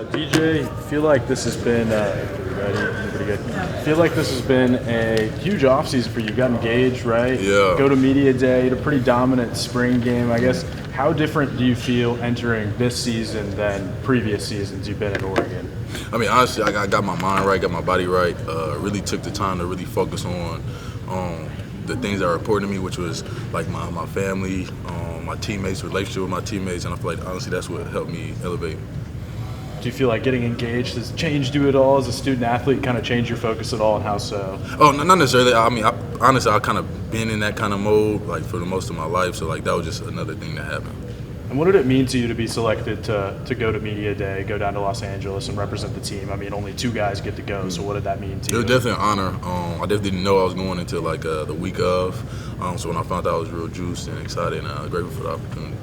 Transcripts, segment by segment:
DJ, feel like this has been ready, pretty good. Feel like this has been a huge offseason for you. You got engaged, right? Yeah. Go to media day, had a pretty dominant spring game. I guess how different do you feel entering this season than previous seasons you've been in Oregon? I mean, honestly, I got my mind right, got my body right. Really took the time to really focus on the things that are important to me, which was like my family, my teammates, relationship with my teammates, and I feel like honestly that's what helped me elevate. Do you feel like getting engaged has changed you at all as a student athlete? Kind of changed your focus at all, and how so? Oh, not necessarily. I mean, honestly, I kind of been in that kind of mode like for the most of my life, so like that was just another thing that happened. And what did it mean to you to be selected to go to media day, go down to Los Angeles and represent the team? I mean, only 2 guys get to go, so what did that mean to you? It was definitely an honor. I definitely didn't know I was going until like the week of. So when I found out, I was real juiced and excited and grateful for the opportunity.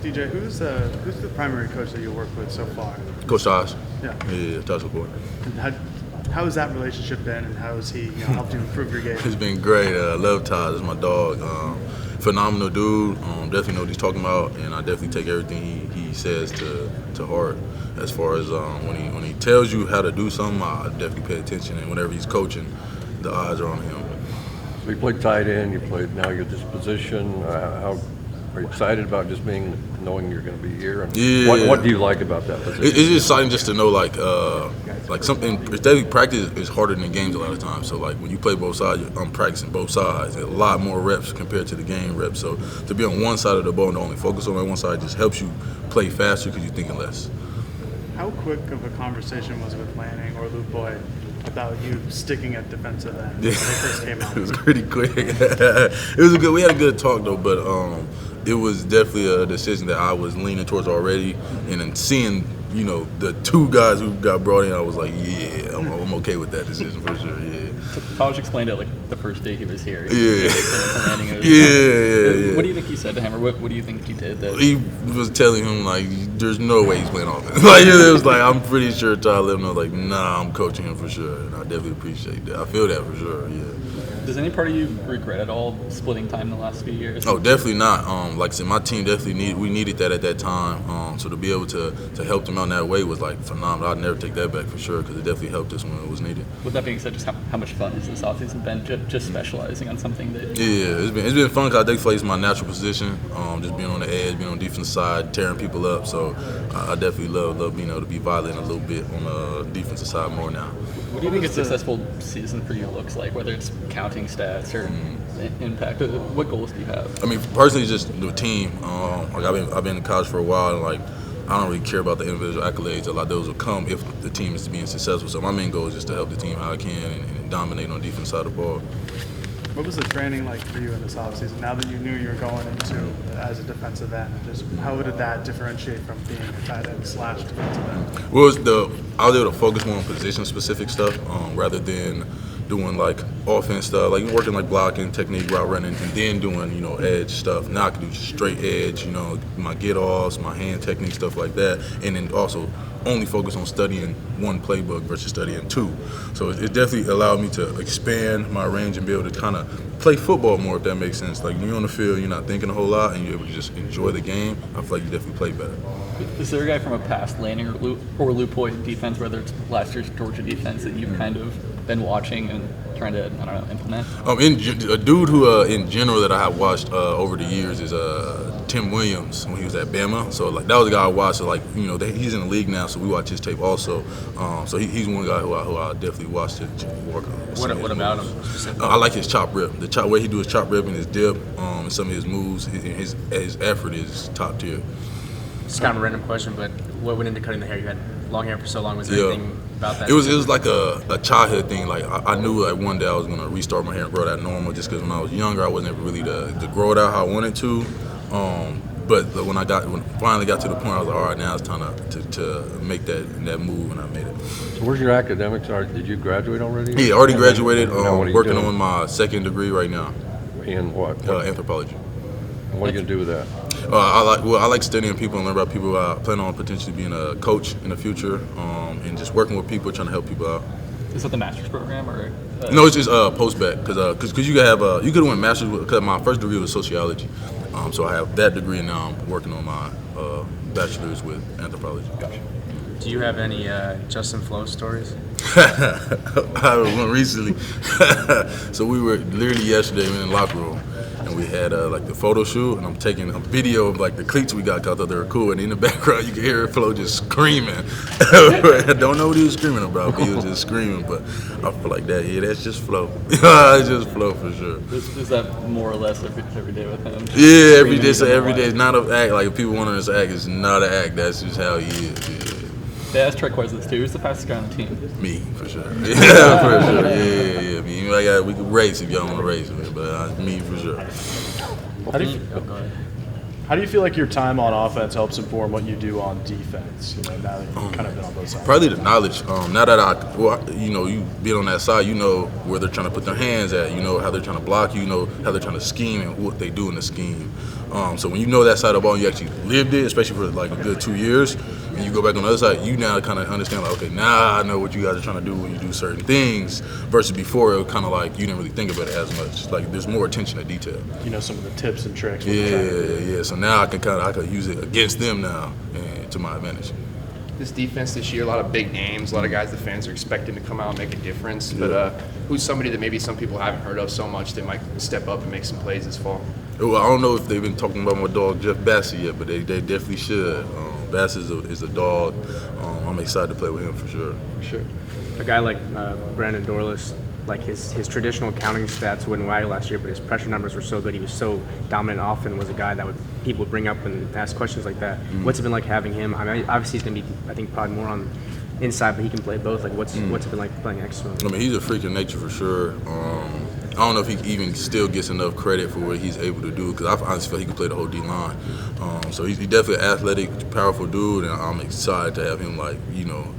DJ, who's the primary coach that you worked with so far? Coach Tosh. Yeah. Yeah, Tosh McCoy. And how has that relationship been, and how has he helped you improve your game? It's been great. Love Todd. It's my dog. Phenomenal dude. Definitely know what he's talking about, and I definitely take everything he says to heart. As far as when he tells you how to do something, I definitely pay attention. And whenever he's coaching, the eyes are on him. So you played tight end. You played now you're this position. How are you excited about just knowing you're going to be here? And Yeah. What do you like about that position? It's just exciting just to know like something. It's definitely practice is harder than games a lot of times. So like when you play both sides, I'm practicing both sides. A lot more reps compared to the game reps. So to be on one side of the ball and only focus on that one side just helps you play faster because you're thinking less. How quick of a conversation was it with Lanning or Luke Boyd about you sticking at defensive end when they first came out? It was pretty quick. It was we had a good talk though, but it was definitely a decision that I was leaning towards already, and then seeing the 2 guys who got brought in, I was like, yeah, I'm okay with that decision for sure. Yeah. So Taj explained it like the first day he was here. Yeah. What do you think he said to him, or what do you think he did? He was telling him like, there's no way he's playing offense. Like it was like, I'm pretty sure Todd let him know like, nah, I'm coaching him for sure, and I definitely appreciate that. I feel that for sure. Yeah. Does any part of you regret at all splitting time in the last few years? Oh, definitely not. Like I said, my team definitely needed that at that time. So to be able to help them out in that way was like phenomenal. I'd never take that back for sure because it definitely helped us when it was needed. With that being said, just how much fun has this offseason been? Just specializing on something that. Yeah, it's been fun because I definitely it's my natural position. Just being on the edge, being on the defensive side, tearing people up. So I definitely love being able to be violent a little bit on the defensive side more now. What do you think a successful season for you looks like, whether it's counting stats or impact? What goals do you have? I mean, personally, just the team. Like I've been in college for a while, and like I don't really care about the individual accolades. A lot of those will come if the team is being successful. So my main goal is just to help the team how I can and dominate on the defense side of the ball. What was the training like for you in this offseason? Now that you knew you were going into as a defensive end, just how did that differentiate from being a tight end / defensive end? Well, I was able to focus more on position-specific stuff rather than doing like offense stuff, like working like blocking, technique, route running, and then doing edge stuff. Now I can do just straight edge, my get-offs, my hand technique, stuff like that, and then also only focus on studying one playbook versus studying 2. So it definitely allowed me to expand my range and be able to kind of play football more, if that makes sense. Like when you're on the field, you're not thinking a whole lot, and you're able to just enjoy the game. I feel like you definitely play better. Is there a guy from a past Lanning or Luke Boyd defense, whether it's last year's Georgia defense, that you've kind of been watching and trying to, implement? A dude who, in general, that I have watched over the years is Tim Williams when he was at Bama. So like that was a guy I watched. So like he's in the league now, so we watch his tape also. So he's one guy who I definitely watched to work on. What about him specifically? I like his chop rip. The way he do his chop rip and his dip, and some of his moves, his effort is top tier. It's kind of a random question, but what went into cutting the hair? You had long hair for so long. Was there anything about that? It was like a childhood thing. Like I knew like one day I was gonna restart my hair and grow that normal. Just because when I was younger, I wasn't ever really to grow it out how I wanted to. But when I finally got to the point, I was like, all right, now it's time to make that move, and I made it. So where's your academics? Did you graduate already? Yeah, already graduated. Working doing? on my 2nd degree right now. In what? Anthropology. And what are you gonna do with that? I like studying people and learn about people. I plan on potentially being a coach in the future, and just working with people, trying to help people out. Is that the master's program or? No, it's just post-bac because you could have went master's because my first degree was sociology, so I have that degree and now I'm working on my bachelor's with anthropology. Gotcha. Do you have any Justin Flo stories? I was one recently. So we were literally yesterday in the locker room, and we had like the photo shoot, and I'm taking a video of like the cleats we got 'cause I thought they were cool, and in the background you can hear Flo just screaming. I don't know what he was screaming about, but he was just screaming. But I feel like that, yeah, that's just Flo. It's just Flo for sure. Is that more or less every day with him? Yeah, every day. So every day is not an act. Like if people want us to act, it's not an act. That's just how he is. Yeah. They asked Trey questions too. Who's the fastest guy on the team? Me, for sure. Yeah, for sure. Yeah. Me, like, we could race if y'all want to race, man, but me for sure. How do you, Go ahead. how do you feel like your time on offense helps inform what you do on defense? You know, now that you've kind of been on both sides. Probably the knowledge. Now that you being on that side, you know where they're trying to put their hands at. You know how they're trying to block you. You know how they're trying to scheme and what they do in the scheme. So when you know that side of the ball, you actually lived it, especially for like a good 2 years, and you go back on the other side, you now kind of understand, like, okay, now I know what you guys are trying to do when you do certain things, versus before it was kind of like you didn't really think about it as much. Like there's more attention to detail. You know some of the tips and tricks. What they're trying to do. Yeah. So now I can use it against them now and to my advantage. This defense this year, a lot of big names, a lot of guys the fans are expecting to come out and make a difference. But who's somebody that maybe some people haven't heard of so much that might step up and make some plays this fall? Well, I don't know if they've been talking about my dog Jeff Bassey yet, but they definitely should. Bassey is a dog. I'm excited to play with him for sure. Sure. A guy like Brandon Dorlis, like his traditional counting stats wouldn't wag last year, but his pressure numbers were so good. He was so dominant often, was a guy that people would bring up and ask questions like that. Mm-hmm. What's it been like having him? I mean, obviously he's going to be, I think, probably more on inside, but he can play both. Like, what's it been like playing next to him? I mean, he's a freak of nature for sure. I don't know if he even still gets enough credit for what he's able to do, because I honestly feel he can play the whole D-line. So he's definitely an athletic, powerful dude, and I'm excited to have him, like,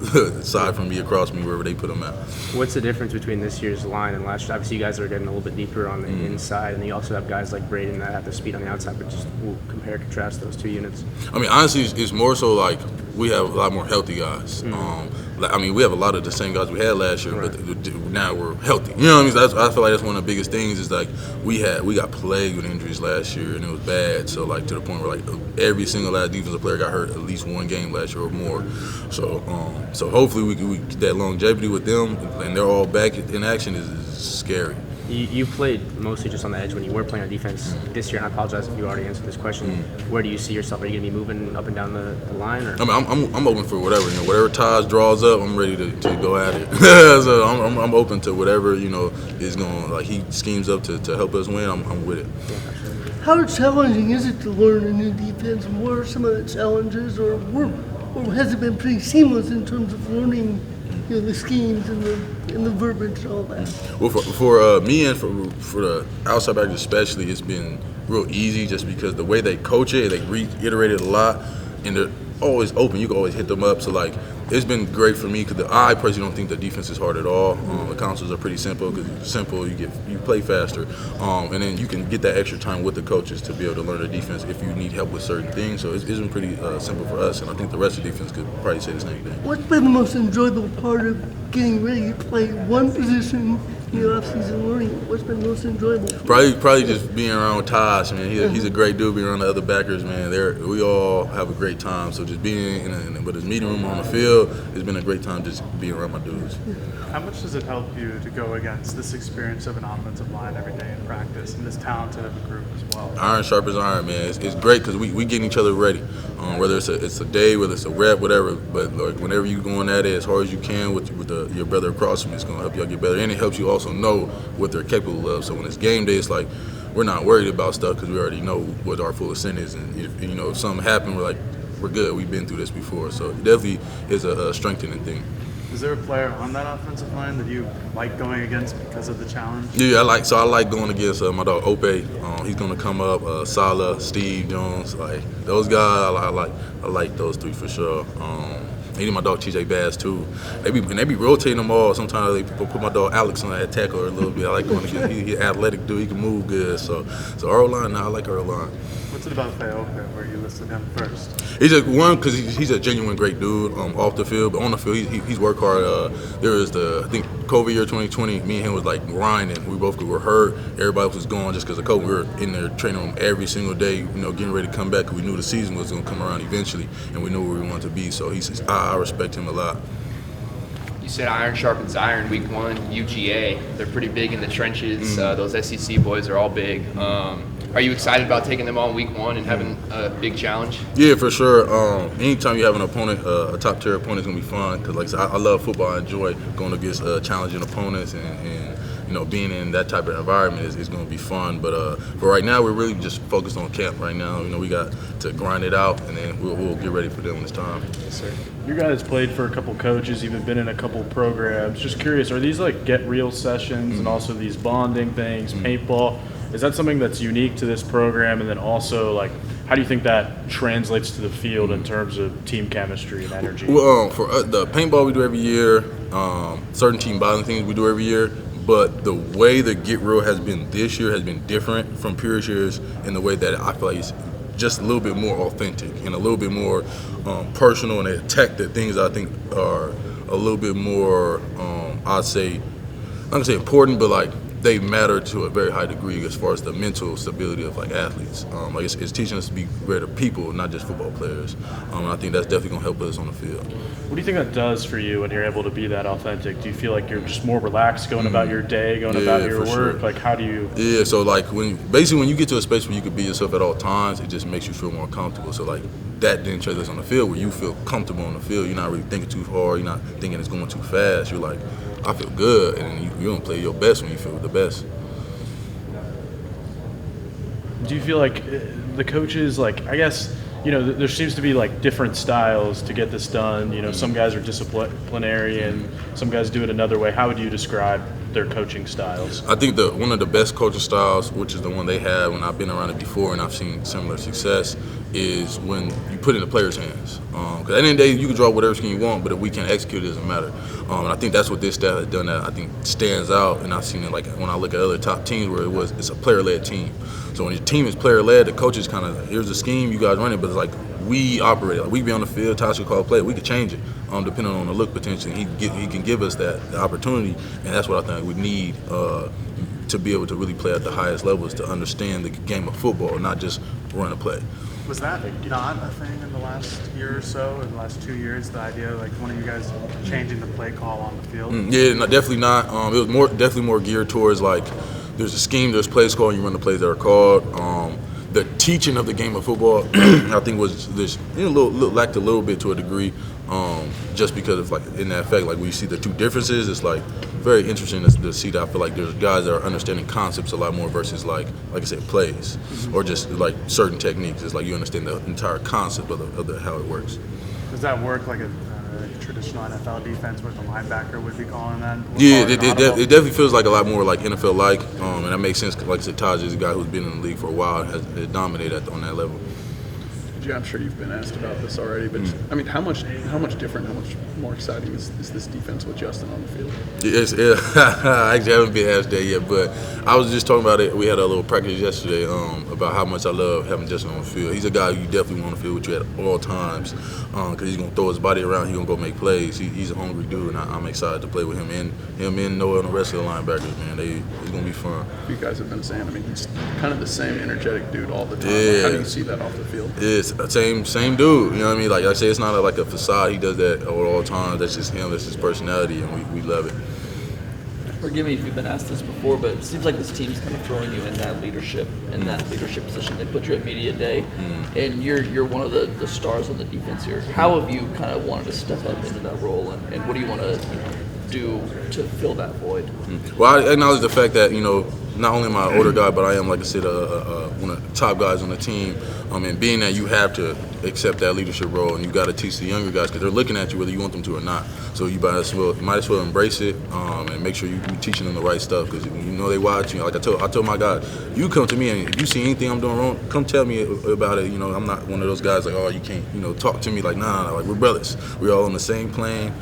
aside from me, across me, wherever they put him at. What's the difference between this year's line and last year? Obviously, you guys are getting a little bit deeper on the inside, and you also have guys like Braden that have the speed on the outside, but just compare, contrast those two units. I mean, honestly, it's more so like we have a lot more healthy guys. We have a lot of the same guys we had last year, but now we're healthy. You know what I mean? So I feel like that's one of the biggest things is like we got plagued with injuries last year, and it was bad. So like to the point where like every single last defensive player got hurt at least one game last year or more. So hopefully we get that longevity with them, and they're all back in action is scary. You played mostly just on the edge when you were playing on defense this year, and I apologize if you already answered this question. Where do you see yourself? Are you going to be moving up and down the line? Or? I mean, I'm open for whatever. Whatever Taj draws up, I'm ready to go at it. So I'm open to whatever is going. Like he schemes up to help us win. I'm with it. How challenging is it to learn a new defense? What are some of the challenges, or has it been pretty seamless in terms of learning the schemes and the verbiage and all that? Well, for me and for the outside backers especially, it's been real easy just because the way they coach it, they reiterate it a lot, and they're always open. You can always hit them up. So like, it's been great for me because I personally don't think the defense is hard at all. The concepts are pretty simple because it's simple. You play faster, and then you can get that extra time with the coaches to be able to learn the defense if you need help with certain things. So it's been pretty simple for us, and I think the rest of the defense could probably say the same thing. What's been the most enjoyable part of getting ready to play one position in the offseason learning? What's been most enjoyable? Probably just being around with Taj, man. He's a great dude. Being around the other backers, man. We all have a great time. So just being with his meeting room on the field, it's been a great time just being around my dudes. How much does it help you to go against this experience of an offensive line every day in practice and this talented of a group as well? Iron sharp as iron, man. It's great because we getting each other ready. Whether it's a day, whether it's a rep, whatever. But like whenever you going at it as hard as you can with your brother across from you, it's gonna help y'all get better, and it helps you also know what they're capable of. So when it's game day, it's like we're not worried about stuff because we already know what our full extent is, and if something happened, we're good. We've been through this before, so it definitely is a strengthening thing. Is there a player on that offensive line that you like going against because of the challenge? Yeah, I like going against my dog Ope. He's gonna come up. Salah, Steve Jones, like those guys. I like those three for sure. Even my dog TJ Bass too. They be rotating them all. Sometimes they put my dog Alex on that tackle a little bit. I like going against. He's an athletic dude. He can move good. So our line now. I like our line. What's it about Theophane where you listed him first? He's just one because he's a genuine great dude off the field, but on the field he's worked hard. There was I think COVID year 2020. Me and him was like grinding. We both were hurt. Everybody was gone just because of COVID. We were in their training room every single day, getting ready to come back. Cause we knew the season was going to come around eventually, and we knew where we wanted to be. So I respect him a lot. You said iron sharpens iron. Week 1, UGA. They're pretty big in the trenches. Those SEC boys are all big. Are you excited about taking them on week 1 and having a big challenge? Yeah, for sure. Anytime you have an opponent, a top tier opponent, is gonna be fun. Cause like I said, I love football. I enjoy going against challenging opponents, and being in that type of environment is gonna be fun. But for right now, we're really just focused on camp right now. We got to grind it out, and then we'll get ready for them when it's time. Yes, sir. You guys played for a couple coaches, even been in a couple programs. Just curious, are these like get real sessions and also these bonding things, paintball? Is that something that's unique to this program? And then also, like, how do you think that translates to the field in terms of team chemistry and energy? Well, for the paintball we do every year, certain team bonding things we do every year. But the way the Get Real has been this year has been different from previous years in the way that I feel like it's just a little bit more authentic and a little bit more personal, and they attack the things I think are a little bit more, I'd say, I'm gonna say important, but like they matter to a very high degree as far as the mental stability of like athletes. Like it's teaching us to be greater people, not just football players. And I think that's definitely gonna help us on the field. What do you think that does for you when you're able to be that authentic? Do you feel like you're just more relaxed going about your day, going about your work? Sure. Like, how do you? Yeah, so like when you get to a space where you can be yourself at all times, it just makes you feel more comfortable. So like that then translates on the field where you feel comfortable on the field. You're not really thinking too hard. You're not thinking it's going too fast. You're like, I feel good, and you're gonna play your best when you feel the best. Do you feel like the coaches, like, I guess, there seems to be like different styles to get this done. Some guys are disciplinarian, some guys do it another way. How would you describe their coaching styles? I think one of the best coaching styles, which is the one they have when I've been around it before and I've seen similar success, is when you put it in the players' hands. Because at the end of the day, you can draw whatever scheme you want, but if we can't execute, it doesn't matter. And I think that's what this staff has done that I think stands out, and I've seen it like when I look at other top teams where it's a player-led team. So when your team is player-led, the coaches kind of, here's the scheme, you guys run it, but it's like we operate. Like we be on the field, Tasha call a play, we could change it depending on the look potentially. He can give us that opportunity, and that's what I think we need to be able to really play at the highest levels, to understand the game of football, not just run a play. Was that not a thing in the last year or so, in the last 2 years, the idea of like one of you guys changing the play call on the field? Yeah, no, definitely not. It was definitely more geared towards like there's a scheme, there's plays called, and you run the plays that are called. The teaching of the game of football, I think, was this lacked a little bit to a degree, just because of like in that fact, like we see the two differences. It's like very interesting to see that. I feel like there's guys that are understanding concepts a lot more versus like I said, plays or just like certain techniques. It's like you understand the entire concept of how it works. Does that work like a traditional NFL defense where the linebacker would be calling that? Yeah, it definitely feels like a lot more like NFL-like, and that makes sense. Like I said, Taj is a guy who's been in the league for a while, has dominated on that level. I'm sure you've been asked about this already, but I mean, how much different, how much more exciting is this defense with Justin on the field? I actually haven't been asked that yet, but I was just talking about it. We had a little practice yesterday about how much I love having Justin on the field. He's a guy you definitely want on the field with you at all times because he's going to throw his body around. He's going to go make plays. He's a hungry dude, and I'm excited to play with him and Noah and the rest of the linebackers, man. It's going to be fun. You guys have been saying, I mean, he's kind of the same energetic dude all the time. Yeah. How do you see that off the field? It's same dude, you know what I mean? Like I say, it's not like a facade. He does that at all times. That's just him. That's his personality, and we love it. Forgive me if you've been asked this before, but it seems like this team's kind of throwing you in that leadership position. They put you at media day, and you're one of the stars on the defense here. How have you kind of wanted to step up into that role, and what do you want to do to fill that void? Well, I acknowledge the fact that not only am I an older guy, but I am, like I said, one of the top guys on the team. And being that you have to accept that leadership role, and you got to teach the younger guys because they're looking at you whether you want them to or not. So you might as well embrace it and make sure you're teaching them the right stuff because they watch. Like I told my guys, you come to me and if you see anything I'm doing wrong, come tell me about it. I'm not one of those guys like, oh, you can't talk to me like nah. Like we're brothers. We're all on the same plane.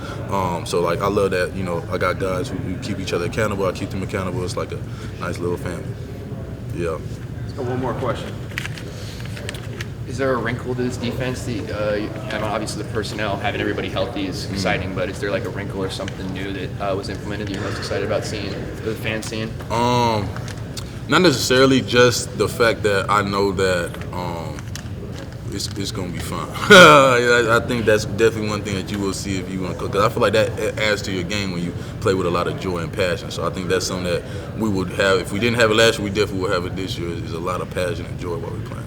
So like I love that. I got guys who keep each other accountable. I keep them accountable. It's like a nice little family. Yeah. Let's go one more question. Is there a wrinkle to this defense? Obviously the personnel, having everybody healthy is exciting, but is there like a wrinkle or something new that was implemented that you're most excited about seeing, the fans seeing? Not necessarily, just the fact that I know that it's going to be fun. I think that's definitely one thing that you will see if you want to cook. Because I feel like that adds to your game when you play with a lot of joy and passion. So I think that's something that we would have. If we didn't have it last year, we definitely will have it this year. Is a lot of passion and joy while we're playing.